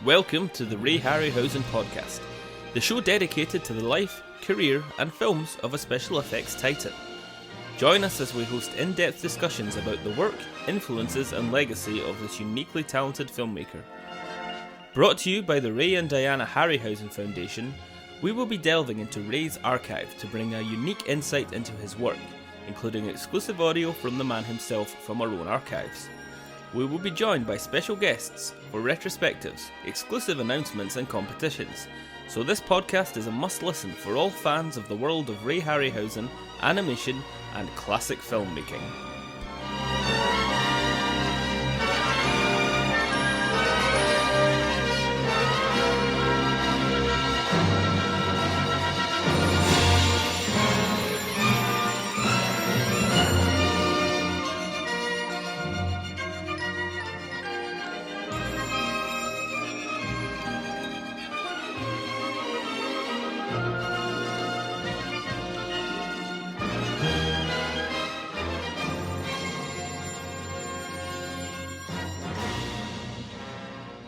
Welcome to the Ray Harryhausen Podcast, the show dedicated to the life, career and films of a special effects titan. Join us as we host in-depth discussions about the work, influences and legacy of this uniquely talented filmmaker. Brought to you by the Ray and Diana Harryhausen Foundation, we will be delving into Ray's archive to bring a unique insight into his work, including exclusive audio from the man himself from our own archives. We will be joined by special guests for retrospectives, exclusive announcements and competitions. So this podcast is a must-listen for all fans of the world of Ray Harryhausen, animation and classic filmmaking.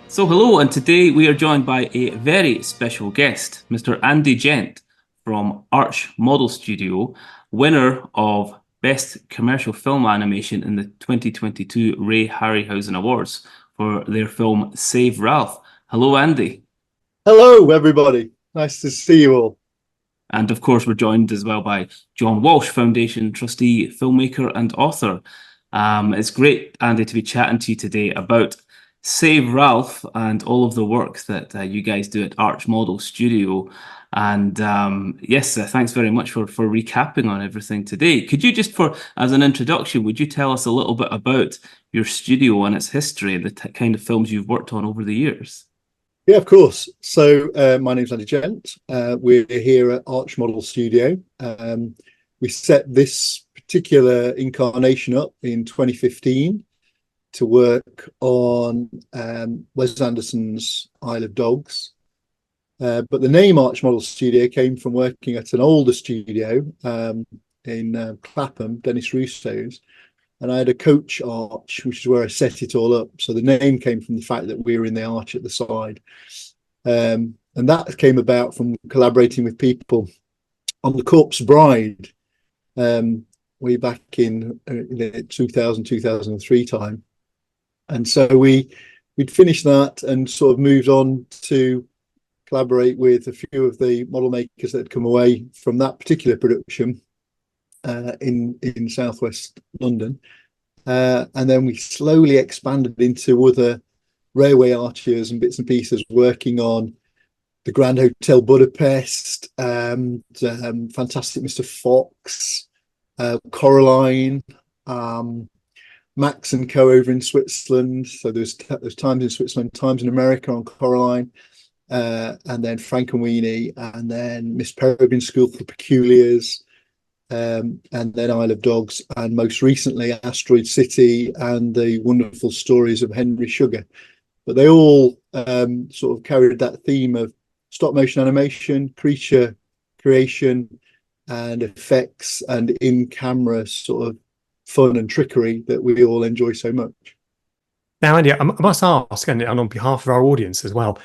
So hello, and today we are joined by a very special guest, Mr. Andy Gent from Arch Model Studio, winner of Best Commercial Film Animation in the 2022 Ray Harryhausen Awards for their film Save Ralph. Hello, Andy. Hello, everybody. Nice to see you all. And of course, we're joined as well by John Walsh, Foundation trustee, filmmaker and author. It's great, Andy, to be chatting to you today about Save Ralph and all of the work that you guys do at Arch Model Studio. And thanks very much for recapping on everything today. Could you just, as an introduction, would you tell us a little bit about your studio and its history and the kind of films you've worked on over the years? Yeah, of course. So my name's Andy Gent. We're here at Arch Model Studio. We set this particular incarnation up in 2015 to work on Wes Anderson's Isle of Dogs. But the name Arch Model Studio came from working at an older studio in Clapham, Dennis Russo's. And I had a coach arch, which is where I set it all up. So the name came from the fact that we were in the arch at the side. And that came about from collaborating with people on The Corpse Bride way back in 2000, 2003 time. And so we'd finished that and sort of moved on to collaborate with a few of the model makers that had come away from that particular production in southwest London. And then we slowly expanded into other railway arches and bits and pieces, working on the Grand Hotel Budapest, Fantastic Mr. Fox, Coraline, Max and Co over in Switzerland. So there's times in Switzerland, times in America on Coraline, and then Frankenweenie, and then Miss Peregrine's School for Peculiars, and then Isle of Dogs, and most recently Asteroid City and the wonderful stories of Henry Sugar. But they all sort of carried that theme of stop motion animation, creature creation, and effects, and in-camera sort of fun and trickery that we all enjoy so much. Now, Andy, I must ask, and on behalf of our audience as well,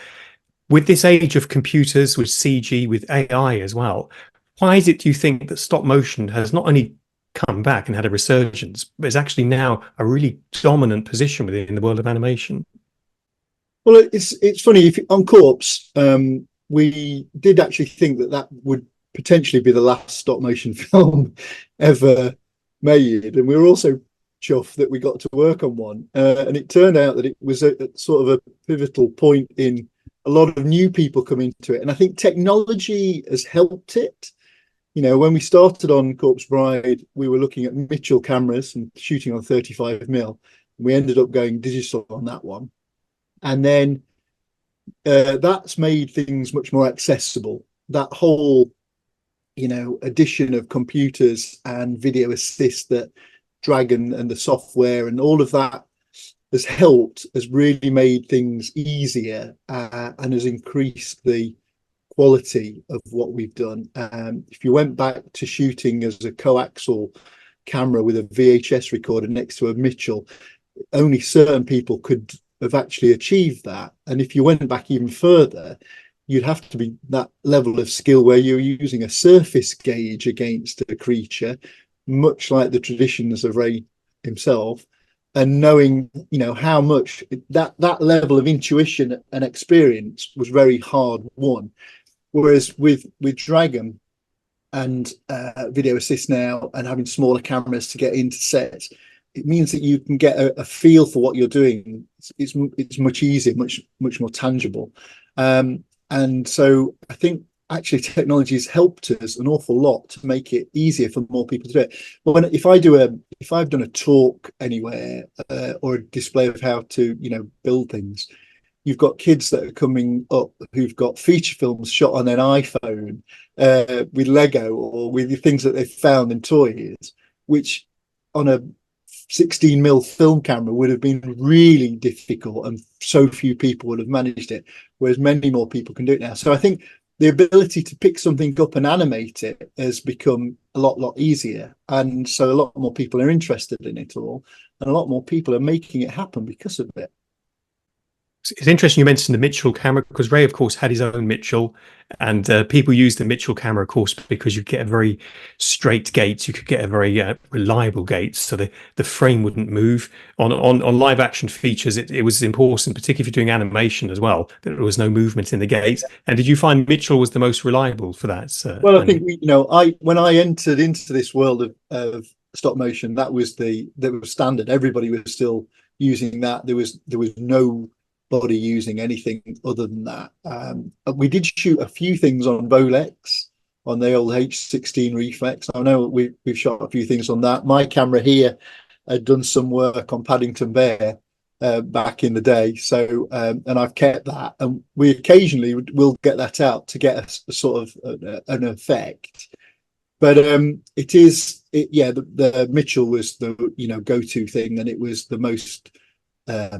with this age of computers, with CG, with AI as well, why is it, do you think, that stop motion has not only come back and had a resurgence, but is actually now a really dominant position within the world of animation? Well, it's funny, on Corpse, we did actually think that would potentially be the last stop motion film ever made, and we were also chuffed that we got to work on one, and it turned out that it was a sort of a pivotal point in a lot of new people coming to it, and I think technology has helped it. You know, when we started on Corpse Bride, we were looking at Mitchell cameras and shooting on 35mm. We ended up going digital on that one, and then that's made things much more accessible. That whole addition of computers and video assist that Dragon and the software and all of that has really made things easier and has increased the quality of what we've done. If you went back to shooting as a coaxial camera with a VHS recorder next to a Mitchell. Only certain people could have actually achieved that. And if you went back even further, you'd have to be that level of skill where you're using a surface gauge against a creature, much like the traditions of Ray himself, and knowing, how much that level of intuition and experience was very hard won. Whereas with Dragon and video assist now, and having smaller cameras to get into sets, it means that you can get a feel for what you're doing. It's much easier, much more tangible. And so I think actually technology has helped us an awful lot to make it easier for more people to do it. But if I've done a talk anywhere or a display of how to build things, you've got kids that are coming up who've got feature films shot on an iPhone with Lego or with the things that they've found in toys, which on a 16mm film camera would have been really difficult, and so few people would have managed it, whereas many more people can do it now. So I think the ability to pick something up and animate it has become a lot easier, and so a lot more people are interested in it all, and a lot more people are making it happen because of it. It's interesting you mentioned the Mitchell camera, because Ray, of course, had his own Mitchell, and people use the Mitchell camera, of course, because you get a very straight gate. You could get a very reliable gate, so the frame wouldn't move. On live action features, it was important, particularly if you're doing animation as well, that there was no movement in the gate. And did you find Mitchell was the most reliable for that? Well, I think when I entered into this world of stop motion, that was standard. Everybody was still using that. There was no body using anything other than that. We did shoot a few things on Volex, on the old H16 reflex. I know we've shot a few things on that. My camera here had done some work on Paddington Bear back in the day, so and I've kept that, and we occasionally will get that out to get a sort of an effect. But the Mitchell was the go-to thing, and it was the most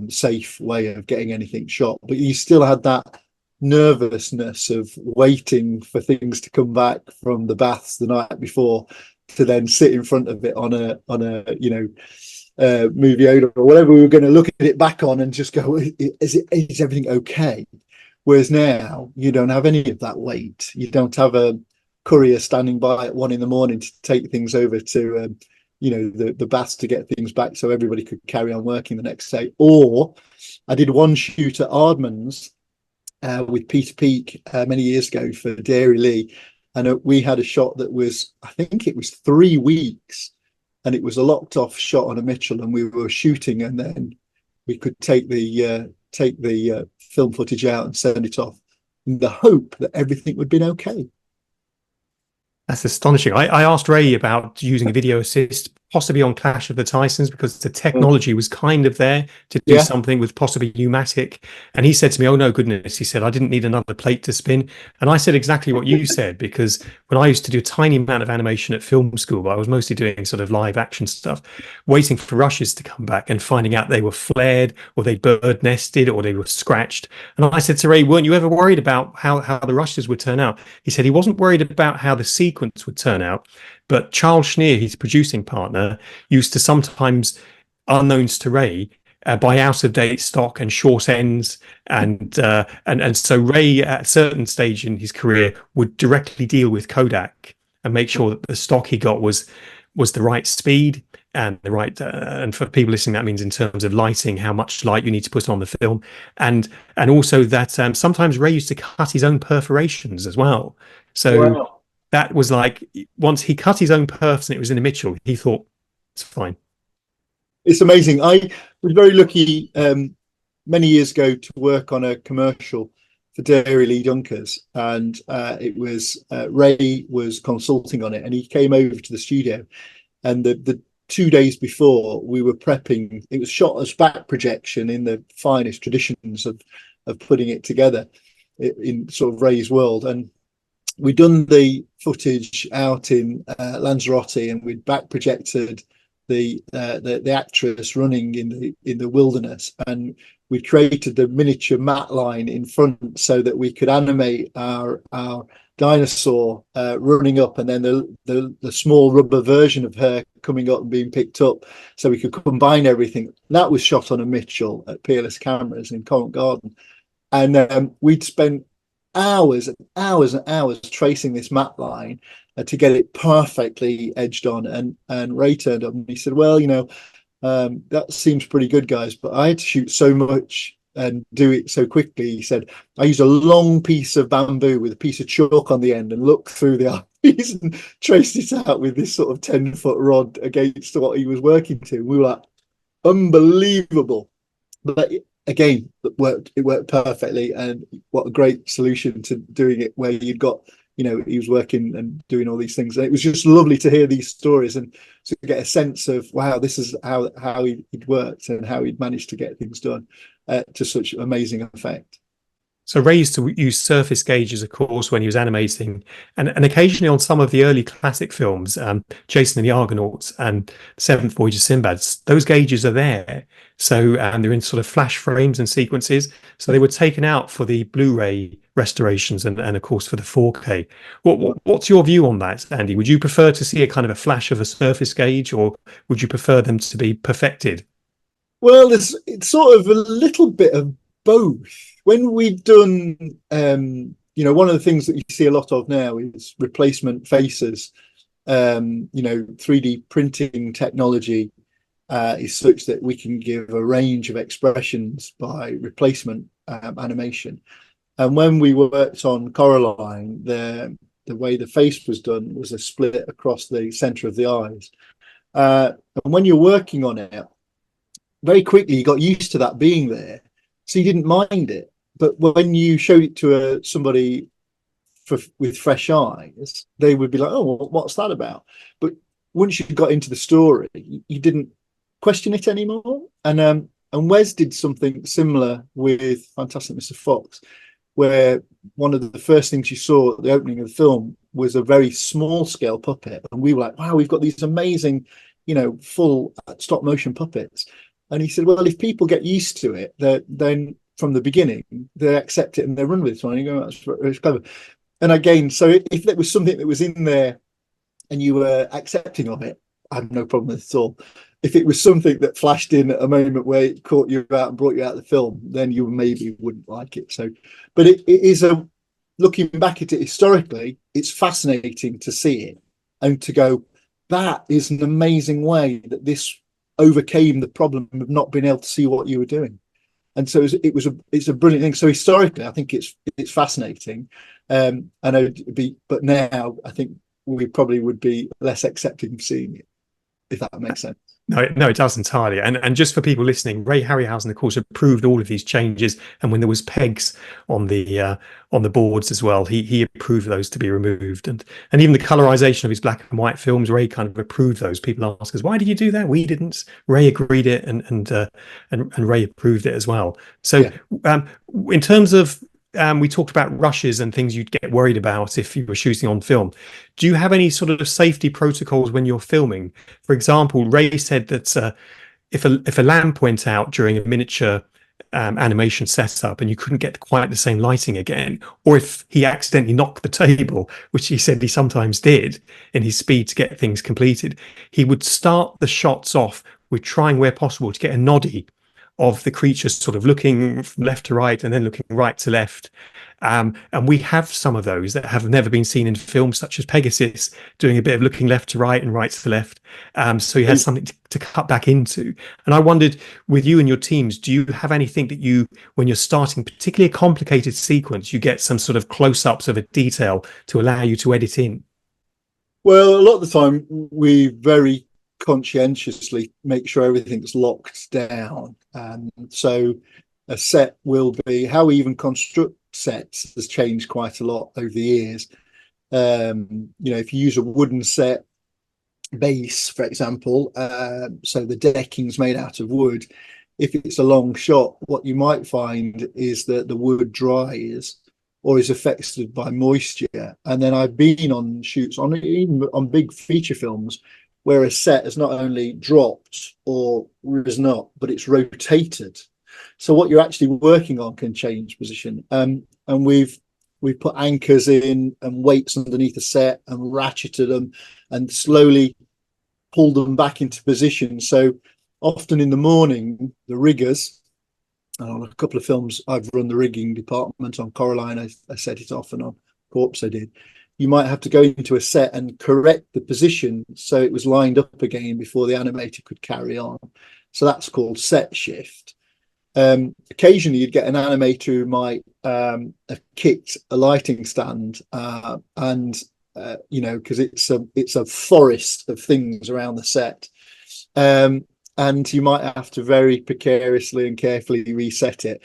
safe way of getting anything shot. But you still had that nervousness of waiting for things to come back from the baths the night before to then sit in front of it on a movie odor or whatever we were going to look at it back on and just go, is everything okay? Whereas now you don't have any of that wait. You don't have a courier standing by at 1 a.m. to take things over to the baths to get things back so everybody could carry on working the next day. Or I did one shoot at Ardman's with Peter Peak many years ago for Dairy Lee, and we had a shot that was, I think it was 3 weeks, and it was a locked off shot on a Mitchell, and we were shooting, and then we could take the film footage out and send it off in the hope that everything would have been okay. That's astonishing. I asked Ray about using a video assist, possibly on Clash of the Titans, because the technology was kind of there to do something with possibly pneumatic. And he said to me, oh, no, goodness. He said, I didn't need another plate to spin. And I said exactly what you said, because when I used to do a tiny amount of animation at film school, but I was mostly doing sort of live action stuff, waiting for rushes to come back and finding out they were flared or they bird nested or they were scratched. And I said to Ray, weren't you ever worried about how the rushes would turn out? He said he wasn't worried about how the sequence would turn out. But Charles Schneer, his producing partner, used to sometimes, unknowns to Ray, buy out-of-date stock and short ends, and so Ray, at a certain stage in his career, would directly deal with Kodak and make sure that the stock he got was the right speed and the right. And for people listening, that means in terms of lighting, how much light you need to put on the film, and also that sometimes Ray used to cut his own perforations as well. So. Wow. That was like, once he cut his own perfs and it was in a Mitchell, he thought, it's fine. It's amazing. I was very lucky many years ago to work on a commercial for Dairy Lee Dunkers, and it was Ray was consulting on it, and he came over to the studio, and the 2 days before we were prepping, it was shot as back projection in the finest traditions of putting it together in sort of Ray's world. And we'd done the footage out in Lanzarote, and we'd back projected the actress running in the wilderness, and we created the miniature mat line in front so that we could animate our dinosaur running up, and then the small rubber version of her coming up and being picked up, so we could combine everything. That was shot on a Mitchell at Peerless Cameras in Covent Garden, and we'd spent hours and hours and hours tracing this mat line to get it perfectly edged on. And Ray turned up and he said, well, that seems pretty good, guys, but I had to shoot so much and do it so quickly. He said, I used a long piece of bamboo with a piece of chalk on the end and looked through the eyes and traced it out with this sort of 10-foot rod against what he was working to. We were like, unbelievable. But again, it worked perfectly, and what a great solution to doing it, where you'd got, he was working and doing all these things, and it was just lovely to hear these stories and to get a sense of, wow, this is how he'd worked and how he'd managed to get things done to such amazing effect. So Ray used to use surface gauges, of course, when he was animating, and occasionally on some of the early classic films, Jason and the Argonauts and Seventh Voyage of Sinbad, those gauges are there. So they're in sort of flash frames and sequences. So they were taken out for the Blu-ray restorations and of course for the 4K. What's your view on that, Andy? Would you prefer to see a kind of a flash of a surface gauge, or would you prefer them to be perfected? Well, it's sort of a little bit of both. When we've done, one of the things that you see a lot of now is replacement faces. 3D printing technology is such that we can give a range of expressions by replacement animation. And when we worked on Coraline, the way the face was done was a split across the center of the eyes. And when you're working on it, very quickly you got used to that being there, so you didn't mind it. But when you showed it to somebody with fresh eyes, they would be like, oh, well, what's that about? But once you got into the story, you didn't question it anymore. And Wes did something similar with Fantastic Mr. Fox, where one of the first things you saw at the opening of the film was a very small scale puppet. And we were like, wow, we've got these amazing, full stop motion puppets. And he said, well, if people get used to it, then from the beginning, they accept it and they run with it. And you go, that's clever. And again, so if there was something that was in there and you were accepting of it, I have no problem with it at all. If it was something that flashed in at a moment where it caught you out and brought you out of the film, then you maybe wouldn't like it. So, but it is looking back at it historically, it's fascinating to see it and to go, that is an amazing way that this overcame the problem of not being able to see what you were doing. And so it's a brilliant thing. So historically, I think it's fascinating. But now I think we probably would be less accepting of seeing it, if that makes sense. No, it does entirely. And just for people listening, Ray Harryhausen, of course, approved all of these changes. And when there was pegs on the boards as well, he approved those to be removed. And even the colorization of his black and white films, Ray kind of approved those. People ask us, why did you do that? We didn't. Ray agreed it, and Ray approved it as well. So in terms of we talked about rushes and things you'd get worried about if you were shooting on film. Do you have any sort of safety protocols when you're filming? For example, Ray said that if a lamp went out during a miniature animation setup and you couldn't get quite the same lighting again, or if he accidentally knocked the table, which he said he sometimes did in his speed to get things completed, he would start the shots off with trying where possible to get a noddy of the creatures sort of looking from left to right and then looking right to left. And we have some of those that have never been seen in films, such as Pegasus doing a bit of looking left to right and right to left. So he has something to cut back into. And I wondered, with you and your teams, do you have anything that when you're starting particularly a complicated sequence, you get some sort of close-ups of a detail to allow you to edit in? Well, a lot of the time we very conscientiously make sure everything's locked down. So a set will be, how we even construct sets has changed quite a lot over the years. If you use a wooden set base, for example, so the decking's made out of wood, if it's a long shot, what you might find is that the wood dries or is affected by moisture. And then I've been on shoots even on big feature films where a set has not only dropped or risen up, but it's rotated. So what you're actually working on can change position. And we've put anchors in and weights underneath the set and ratcheted them and slowly pulled them back into position. So often in the morning, the riggers, and on a couple of films, I've run the rigging department. On Coraline, I set it off, and on Corpse I did. You might have to go into a set and correct the position so it was lined up again before the animator could carry on. So that's called set shift. Occasionally you'd get an animator who might have kicked a lighting stand because it's a forest of things around the set, and you might have to very precariously and carefully reset it.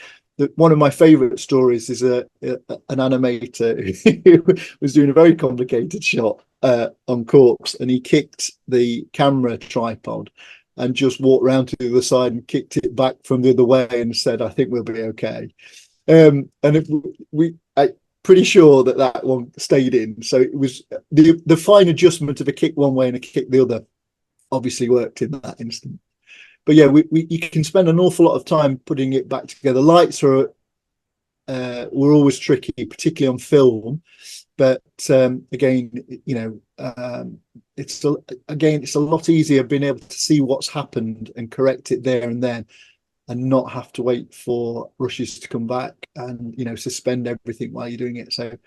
One of my favorite stories is an animator who was doing a very complicated shot on Corpse, and he kicked the camera tripod and just walked around to the other side and kicked it back from the other way and said, "I think we'll be okay." I'm pretty sure that one stayed in. So it was the fine adjustment of a kick one way and a kick the other obviously worked in that instant. But yeah, you can spend an awful lot of time putting it back together. Lights were always tricky, particularly on film. But again, it's a lot easier being able to see what's happened and correct it there and then, and not have to wait for rushes to come back and suspend everything while you're doing it. So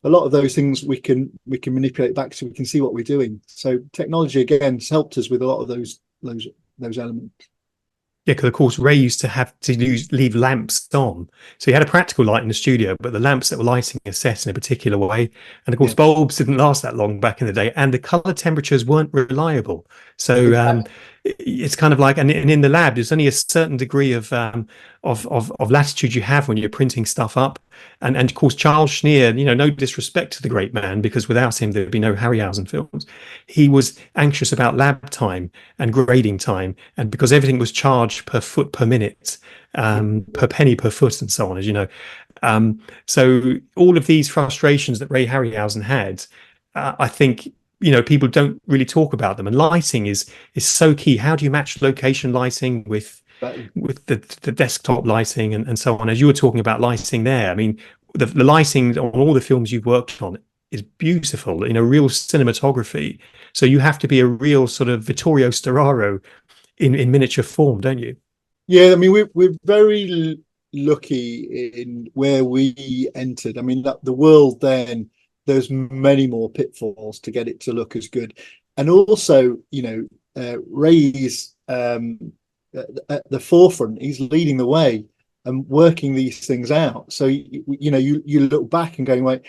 a lot of those things we can manipulate back so we can see what we're doing. So technology again has helped us with a lot of those elements. Yeah, because of course Ray used to have to leave lamps on, so he had a practical light in the studio, but the lamps that were lighting a set in a particular way, and of course bulbs didn't last that long back in the day, and the color temperatures weren't reliable. So it's kind of like, and in the lab, there's only a certain degree of latitude you have when you're printing stuff up, and of course Charles Schneer, no disrespect to the great man, because without him there'd be no Harryhausen films. He was anxious about lab time and grading time, and because everything was charged per foot per minute, per penny per foot, and so on, as you know. So all of these frustrations that Ray Harryhausen had, I think people don't really talk about them, and lighting is so key. How do you match location lighting with the desktop lighting and so on? As you were talking about lighting there, I mean, the lighting on all the films you've worked on is beautiful, real cinematography. So you have to be a real sort of Vittorio Storaro in miniature form, don't you? Yeah, I mean, we're very lucky in where we entered. I mean, the world then, there's many more pitfalls to get it to look as good. And also, Ray's at the forefront. He's leading the way and working these things out. So you look back and going, right,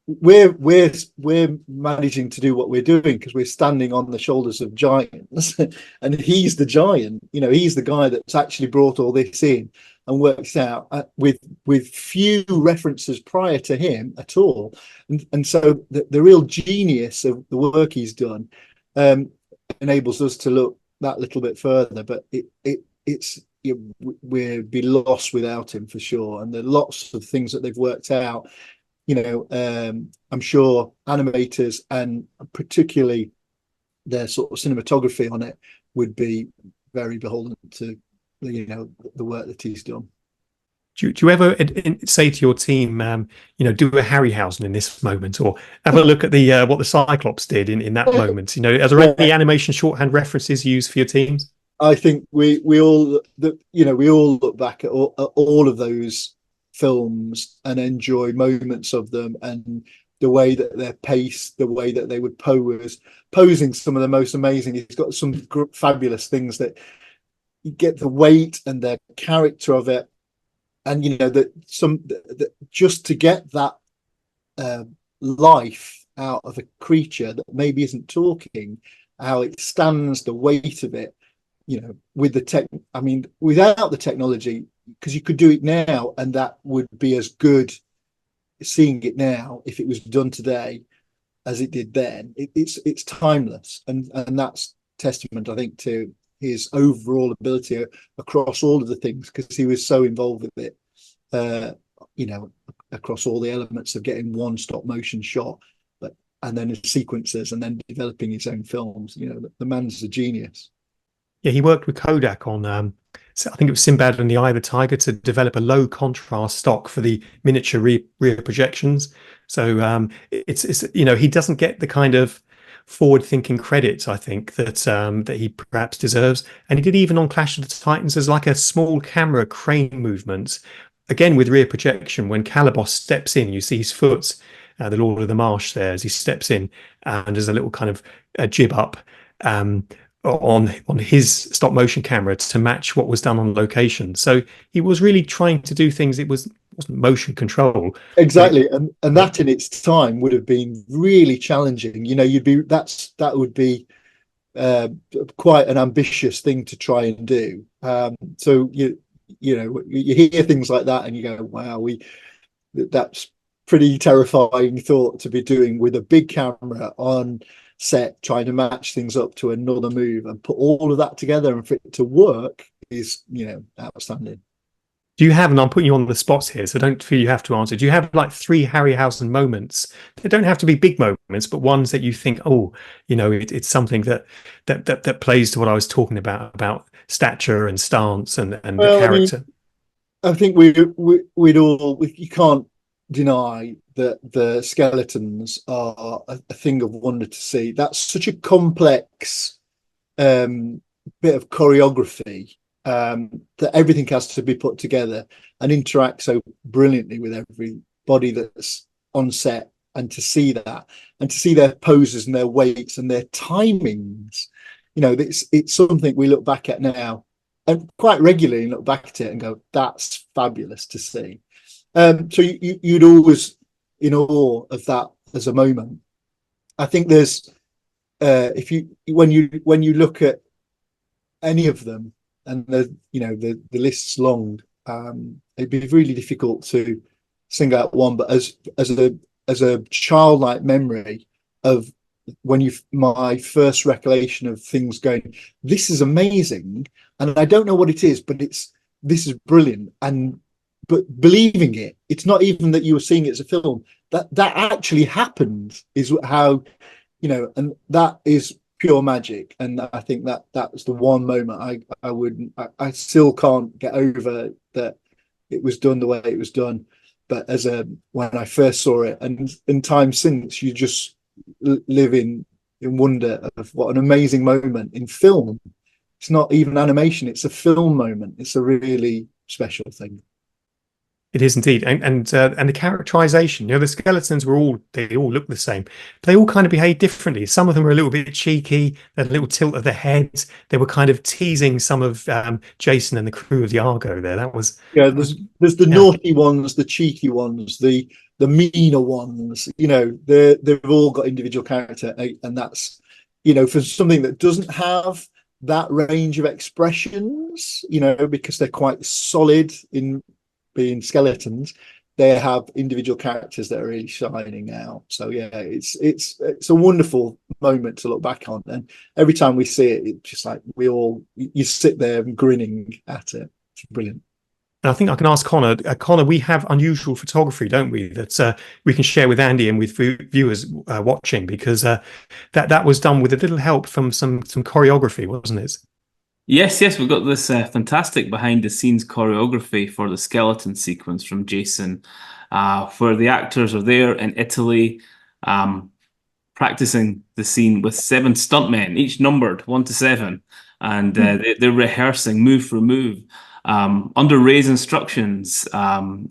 we're managing to do what we're doing because we're standing on the shoulders of giants, and he's the giant. He's the guy that's actually brought all this in and works out with few references prior to him at all, and so the real genius of the work he's done enables us to look that little bit further. But we'd be lost without him for sure. And there are lots of things that they've worked out. I'm sure animators, and particularly their sort of cinematography on it, would be very beholden to the work that he's done. Do you ever say to your team, do a Harryhausen in this moment, or have a look at the what the Cyclops did in that moment? Are there any animation shorthand references used for your teams? I think we all look back at all of those films and enjoy moments of them, and the way that they're paced, the way that they would posing some of the most amazing. He's got some fabulous things that you get, the weight and the character of it, and just to get that life out of a creature that maybe isn't talking, how it stands, the weight of it, with the tech. I mean, without the technology, because you could do it now and that would be as good seeing it now if it was done today as it did then. It's timeless, and that's testament, I think, to his overall ability across all of the things, because he was so involved with it, across all the elements of getting one stop motion shot, but and then sequences, and then developing his own films. The man's a genius. Yeah, he worked with Kodak on so I think it was Sinbad and the Eye of the Tiger to develop a low contrast stock for the miniature rear projections. So it's he doesn't get the kind of forward-thinking credit, I think, that he perhaps deserves. And he did even on Clash of the Titans as like a small camera crane movement, again with rear projection. When Calibos steps in, you see his foot, the Lord of the Marsh there as he steps in, and there's a little kind of jib up on his stop motion camera to match what was done on location. So he was really trying to do things. Wasn't motion control exactly, and that in its time would have been really challenging. That would be quite an ambitious thing to try and do. So you hear things like that and you go, wow, that's pretty terrifying thought to be doing with a big camera on set, trying to match things up to another move and put all of that together, and for it to work is outstanding. Do you have, and I'm putting you on the spot here, so don't feel you have to answer, do you have like 3 Harryhausen moments? They don't have to be big moments, but ones that you think, it's something that plays to what I was talking about stature and stance and the character. I think you can't deny that the skeletons are a thing of wonder to see. That's such a complex bit of choreography, that everything has to be put together and interact so brilliantly with everybody that's on set, and to see that, and to see their poses and their weights and their timings, it's something we look back at now and quite regularly look back at it and go, that's fabulous to see. So you'd always in awe of that as a moment. I think there's when you look at any of them, and the list's long, it'd be really difficult to single out one. But as a childlike memory of my first recollection of things going, this is amazing, and I don't know what it is, but this is brilliant, but believing it's not even that you were seeing it as a film, that actually happened is how, and that is pure magic. And I think that was the one moment I still can't get over, that it was done the way it was done. But when I first saw it, and in time since, you just live in wonder of what an amazing moment in film. It's not even animation, it's a film moment. It's a really special thing. It is indeed, and the characterization. The skeletons they all look the same, but they all kind of behave differently. Some of them are a little bit cheeky, a little tilt of the head. They were kind of teasing some of Jason and the crew of the Argo. There, there's the naughty ones, the cheeky ones, the meaner ones. They've all got individual character, and that's for something that doesn't have that range of expressions. Because they're quite solid in being skeletons, they have individual characters that are really shining out. So yeah, it's a wonderful moment to look back on, and every time we see it, it's just like you sit there grinning at it. It's brilliant. And I think I can ask Connor. Connor, we have unusual photography, don't we? That we can share with Andy and with viewers watching, because that was done with a little help from some choreography, wasn't it? Yes, we've got this fantastic behind-the-scenes choreography for the skeleton sequence from Jason, where the actors are there in Italy practicing the scene with 7 stuntmen, each numbered 1 to 7, and they're rehearsing move for move under Ray's instructions,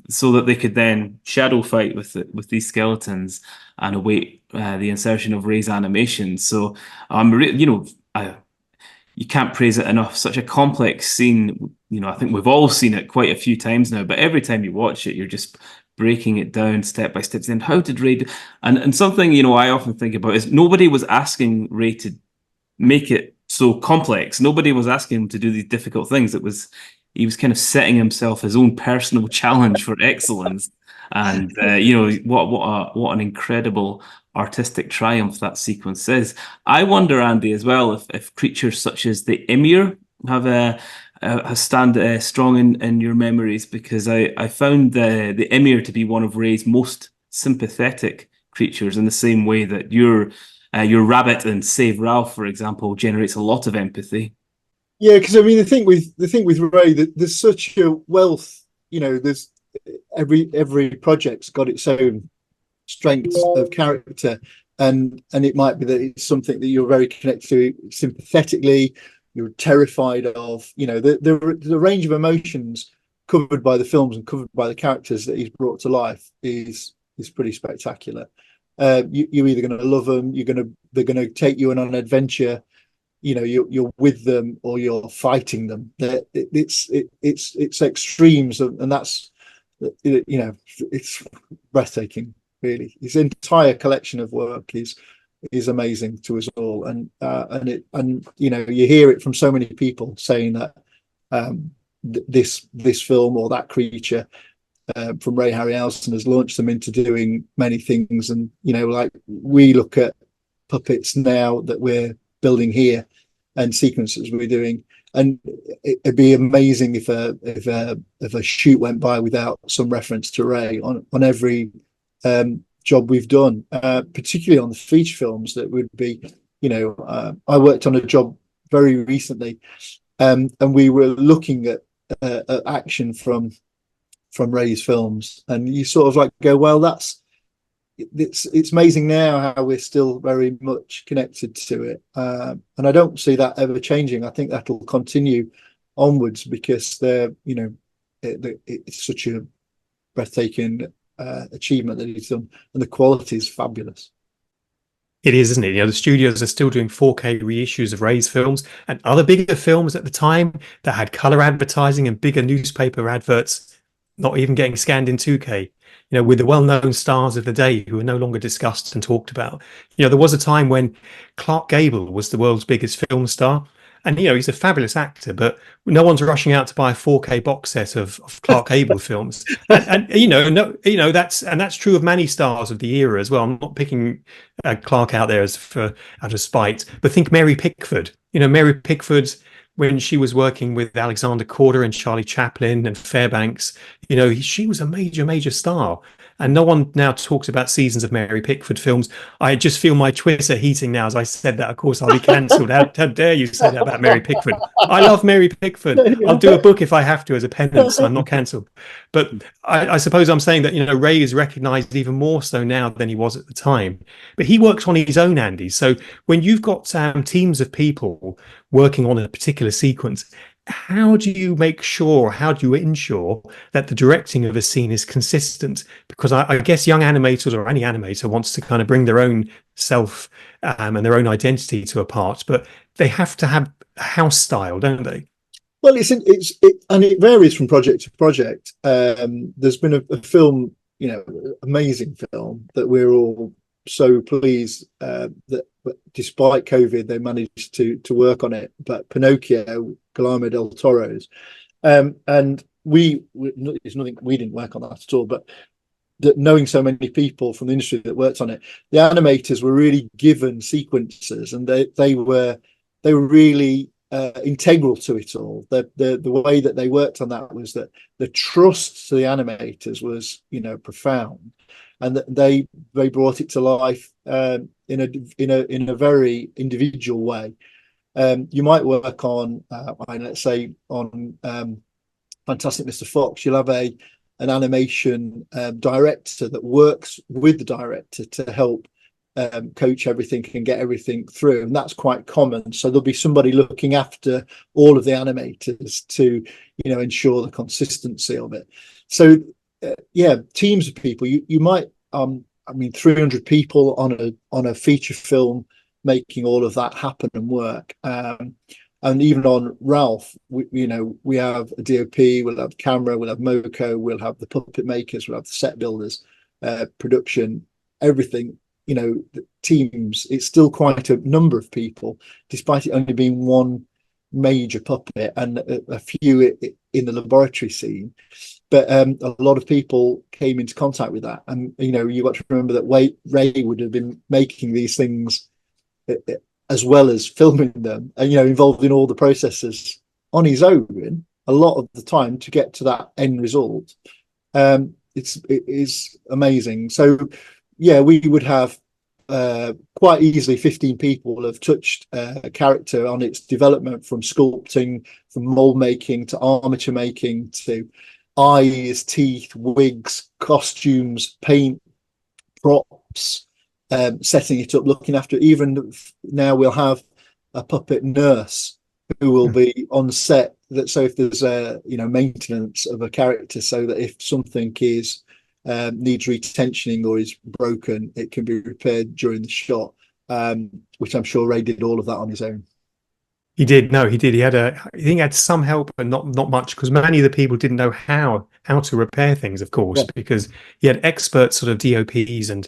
so that they could then shadow fight with these skeletons and await the insertion of Ray's animation. So, you can't praise it enough. Such a complex scene. I think we've all seen it quite a few times now, but every time you watch it, you're just breaking it down step by step. Saying, how did Ray do? And something, I often think about is nobody was asking Ray to make it so complex. Nobody was asking him to do these difficult things. He was kind of setting himself his own personal challenge for excellence. And, what an incredible artistic triumph that sequence is. I wonder, Andy, as well, if creatures such as the Emir have stand strong in your memories, because I found the Emir to be one of Ray's most sympathetic creatures in the same way that your rabbit in Save Ralph, for example, generates a lot of empathy. Yeah, because I mean, the thing with Ray, that there's such a wealth. There's every project's got its own strengths of character, and it might be that it's something that you're very connected to sympathetically. You're terrified of. The range of emotions covered by the films and covered by the characters that he's brought to life is pretty spectacular. You're either going to love them, they're going to take you on an adventure. You're with them or you're fighting them. It's extremes, and that's it's breathtaking. Really, his entire collection of work is amazing to us all, and you hear it from so many people saying that this film or that creature from Ray Harryhausen has launched them into doing many things. And like we look at puppets now that we're building here and sequences we're doing, and it'd be amazing if a shoot went by without some reference to Ray on every job we've done, particularly on the feature films. That would be, I worked on a job very recently, and we were looking at action from Ray's films, and you sort of like go, well, it's amazing now how we're still very much connected to it, and I don't see that ever changing. I think that'll continue onwards because it's such a breathtaking achievement that he's done, and the quality is fabulous. It is, isn't it? The studios are still doing 4K reissues of Ray's films and other bigger films at the time that had color advertising and bigger newspaper adverts, not even getting scanned in 2K. With the well-known stars of the day who are no longer discussed and talked about. There was a time when Clark Gable was the world's biggest film star. And, he's a fabulous actor, but no one's rushing out to buy a 4K box set of Clark Gable films. And that's true of many stars of the era as well. I'm not picking Clark out there out of spite, but think Mary Pickford. Mary Pickford, when she was working with Alexander Korda and Charlie Chaplin and Fairbanks, she was a major, major star. And no one now talks about seasons of Mary Pickford films. I just feel my Twitter heating now as I said that. Of course, I'll be cancelled. How dare you say that about Mary Pickford? I love Mary Pickford. I'll do a book if I have to as a penance. I'm not cancelled. But I suppose I'm saying that, Ray is recognised even more so now than he was at the time. But he works on his own, Andy. So when you've got teams of people working on a particular sequence, how do you ensure that the directing of a scene is consistent? Because I guess young animators or any animator wants to kind of bring their own self and their own identity to a part, but they have to have a house style, don't they? Well, it varies from project to project. There's been a film, amazing film that we're all so pleased that despite COVID, they managed to work on it. But Pinocchio, Guillermo del Toro's, and it's nothing, we didn't work on that at all. But knowing so many people from the industry that worked on it, the animators were really given sequences, and they were really integral to it all. The way that they worked on that was that the trust to the animators was profound, and that they brought it to life in a very individual way. You might work on let's say on Fantastic Mr. Fox. You'll have an animation director that works with the director to help coach everything and get everything through, and that's quite common. So there'll be somebody looking after all of the animators to ensure the consistency of it. So teams of people. You might 300 people on a feature film, making all of that happen and work. And even on Ralph, we have a DOP, we'll have camera, we'll have Moco, we'll have the puppet makers, we'll have the set builders, production, everything. The teams. It's still quite a number of people, despite it only being one major puppet and a few in the laboratory scene. But a lot of people came into contact with that, and you got to remember that Ray would have been making these things as well as filming them, and involved in all the processes on his own a lot of the time to get to that end result. It is amazing. So yeah, we would have quite easily 15 people have touched a character on its development, from sculpting, from mold making to armature making to eyes, teeth, wigs, costumes, paint, props, setting it up, looking after it. Even now we'll have a puppet nurse who will be on set, that so if there's maintenance of a character, so that if something is needs retensioning or is broken, it can be repaired during the shot, which I'm sure Ray did all of that on his own. He did. No, he did. I think he had some help, but not much, because many of the people didn't know how to repair things, of course, Yeah. because he had expert sort of DOPs and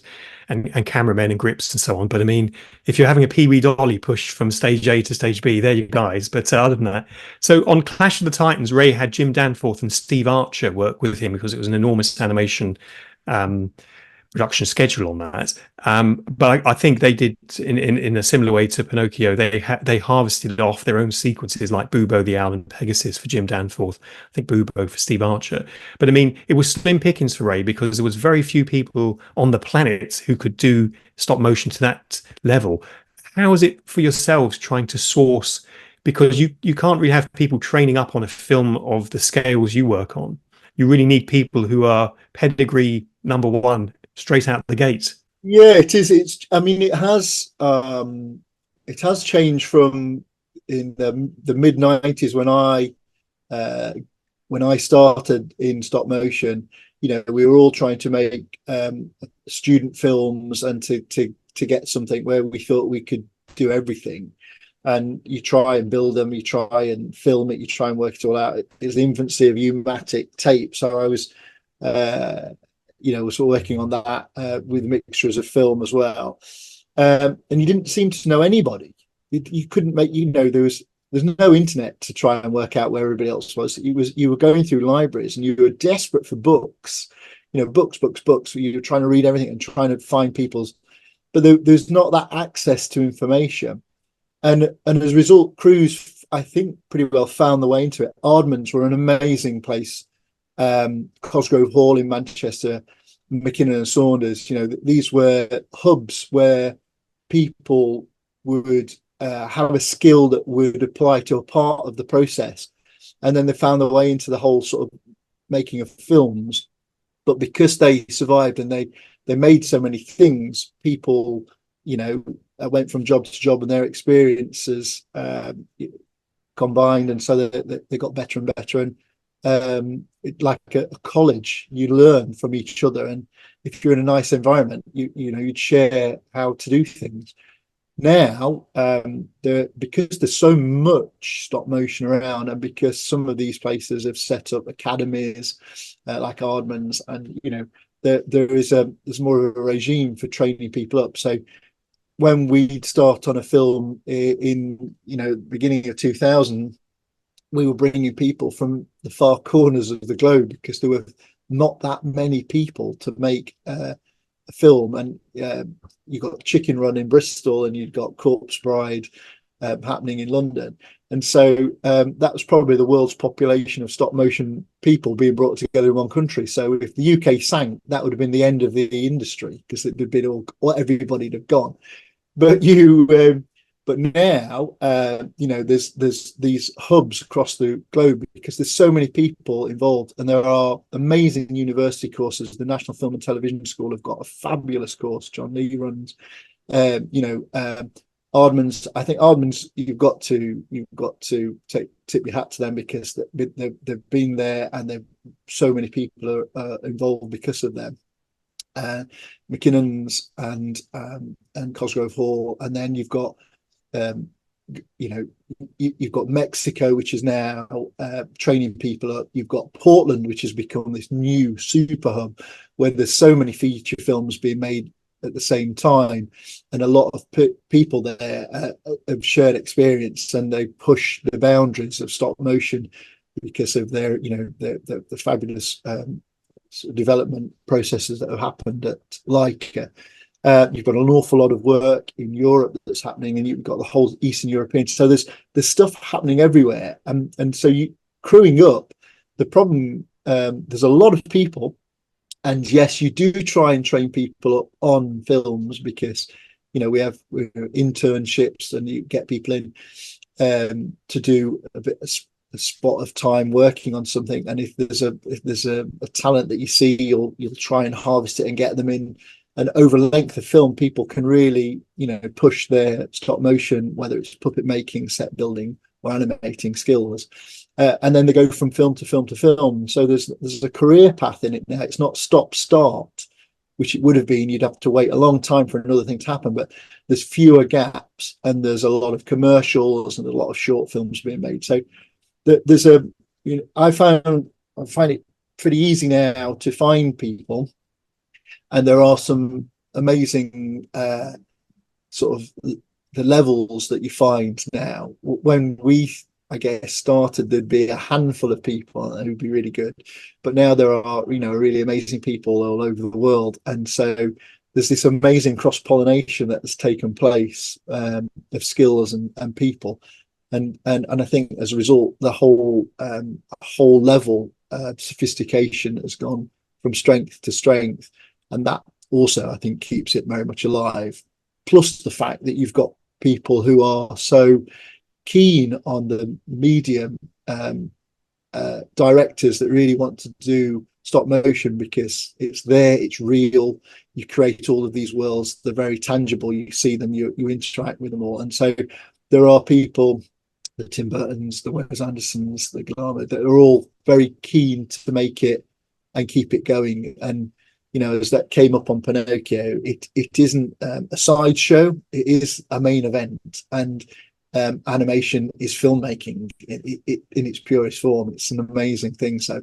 cameramen and grips and so on. But I mean, if you're having a Pee Wee Dolly push from stage A to stage B, there you guys. But other than that, so on Clash of the Titans, Ray had Jim Danforth and Steve Archer work with him, because it was an enormous animation production schedule on that. But I think they did in a similar way to Pinocchio. They harvested off their own sequences, like Bubo the Owl and Pegasus for Jim Danforth. I think Bubo for Steve Archer. But I mean, it was slim pickings for Ray, because there was very few people on the planet who could do stop motion to that level. How is it for yourselves trying to source? Because you can't really have people training up on a film of the scales you work on. You really need people who are pedigree number one straight out the gate. Yeah, it is. I mean, it has changed from in the mid 90s when I started in stop motion. We were all trying to make student films, and to get something where we thought we could do everything. And you try and build them, you try and film it, you try and work it all out. It's the infancy of U-matic tape. So I was was working on that with mixtures of film as well, and you didn't seem to know anybody. You couldn't make, there's no internet to try and work out where everybody else was. You were going through libraries, and you were desperate for books, books. You were trying to read everything and trying to find people's, but there's not that access to information, and as a result, crews, I think, pretty well found the way into it. Aardman's were an amazing place. Cosgrove Hall in Manchester, McKinnon and Saunders, these were hubs where people would have a skill that would apply to a part of the process, and then they found their way into the whole sort of making of films. But because they survived and they made so many things, people went from job to job, and their experiences combined, and so that they got better and better. And like a college, you learn from each other, and if you're in a nice environment, you'd share how to do things. Now, because there's so much stop motion around, and because some of these places have set up academies like Aardman's, and there's more of a regime for training people up. So when we'd start on a film in beginning of 2000, we were bringing people from the far corners of the globe, because there were not that many people to make a film. And you got Chicken Run in Bristol, and you'd got Corpse Bride happening in London. And so that was probably the world's population of stop motion people being brought together in one country. So if the UK sank, that would have been the end of the industry, because it would have been everybody'd have gone. But now, there's these hubs across the globe, because there's so many people involved, and there are amazing university courses. The National Film and Television School have got a fabulous course. John Lee runs. Aardman's. I think Aardman's. You've got to tip your hat to them, because they've been there, and so many people are involved because of them. McKinnon's and Cosgrove Hall, and then you've got. You've got Mexico, which is now training people up. You've got Portland, which has become this new super hub, where there's so many feature films being made at the same time, and a lot of people there have shared experience, and they push the boundaries of stop motion because of their the fabulous development processes that have happened at Leica. You've got an awful lot of work in Europe that's happening, and you've got the whole Eastern European. So there's stuff happening everywhere, and so you crewing up. The problem, there's a lot of people, and yes, you do try and train people up on films because, you know, we have internships and you get people in to do a spot of time working on something. And if there's a talent that you see, you'll try and harvest it and get them in. And over length of film, people can really, you know, push their stop motion, whether it's puppet making, set building, or animating skills. And then they go from film to film to film. So there's a career path in it now. It's not stop start, which it would have been. You'd have to wait a long time for another thing to happen. But there's fewer gaps, and there's a lot of commercials and a lot of short films being made. So there's a, you know, I find it pretty easy now to find people, and there are some amazing sort of the levels that you find now. When we, I guess, started, there'd be a handful of people who'd be really good, but now there are, you know, really amazing people all over the world, and so there's this amazing cross-pollination that has taken place of skills and people, and I think as a result, the whole level of sophistication has gone from strength to strength, and that also, I think, keeps it very much alive. Plus the fact that you've got people who are so keen on the medium, directors that really want to do stop motion because it's there, it's real. You create all of these worlds, they're very tangible. You see them, you interact with them all, and so there are people, the Tim Burtons, the Wes Andersons, the Glamour, that are all very keen to make it and keep it going. And you know, as that came up on Pinocchio, it isn't a sideshow; it is a main event, and animation is filmmaking in its purest form. It's an amazing thing. So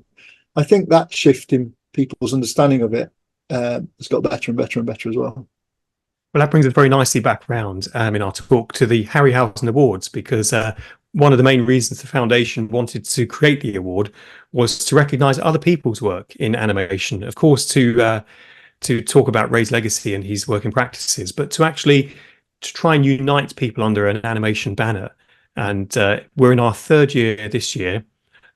I think that shift in people's understanding of it has got better and better and better as well. Well, that brings us very nicely back round in our talk to the Harryhausen Awards, because one of the main reasons the foundation wanted to create the award was to recognise other people's work in animation. Of course, to talk about Ray's legacy and his working practices, but to try and unite people under an animation banner. And we're in our third year this year,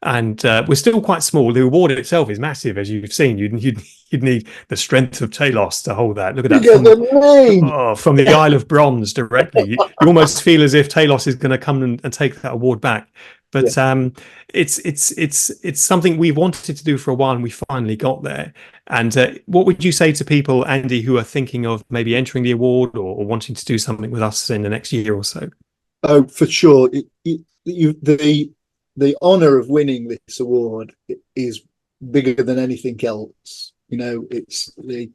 and we're still quite small. The award itself is massive, as you've seen. You'd need the strength of Talos to hold that. Look at that from the Isle of Bronze directly. You almost feel as if Talos is going to come and take that award back. But yeah. It's something we wanted to do for a while, and we finally got there. And what would you say to people, Andy, who are thinking of maybe entering the award or wanting to do something with us in the next year or so? Oh, for sure. The honour of winning this award is bigger than anything else. You know, it's the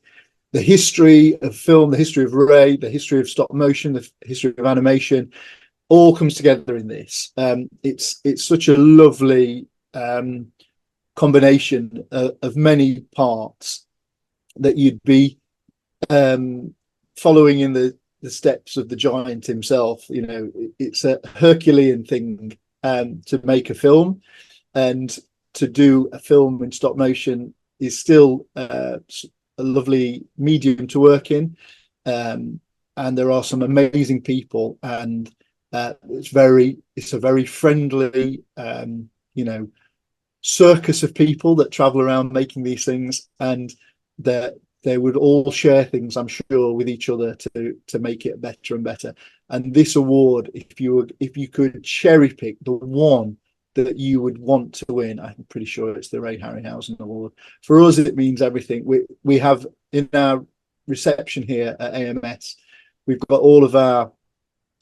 history of film, the history of Ray, the history of stop motion, the history of animation, all comes together in this. It's such a lovely combination of many parts that you'd be following in the steps of the giant himself. You know, it's a Herculean thing to make a film, and to do a film in stop motion is still a lovely medium to work in, and there are some amazing people, and it's a very friendly circus of people that travel around making these things, and that they would all share things, I'm sure, with each other to make it better and better. And this award, if you could cherry pick the one that you would want to win, I'm pretty sure it's the Ray Harryhausen Award. For us, it means everything. We have in our reception here at AMS, we've got all of our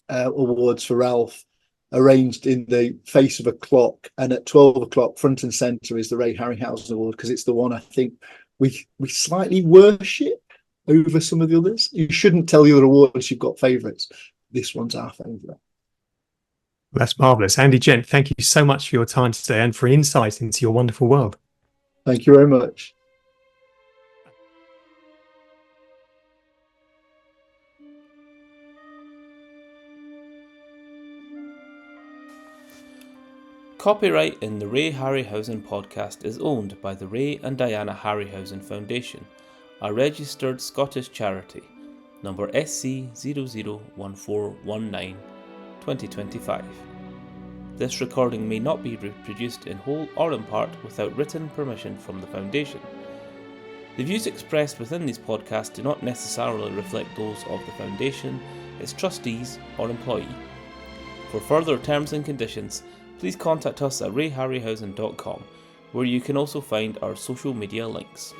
awards for Ralph arranged in the face of a clock, and at 12 o'clock, front and center, is the Ray Harryhausen Award, because it's the one I think we slightly worship over some of the others. You shouldn't tell the other awards you've got favourites. This one's our favourite. That's marvellous. Andy Gent, thank you so much for your time today and for insight into your wonderful world. Thank you very much. Copyright in the Ray Harryhausen podcast is owned by the Ray and Diana Harryhausen Foundation, a registered Scottish charity, number SC001419 2025. This recording may not be reproduced in whole or in part without written permission from the Foundation. The views expressed within these podcasts do not necessarily reflect those of the Foundation, its trustees or employee. For further terms and conditions, please contact us at rayharryhausen.com, where you can also find our social media links.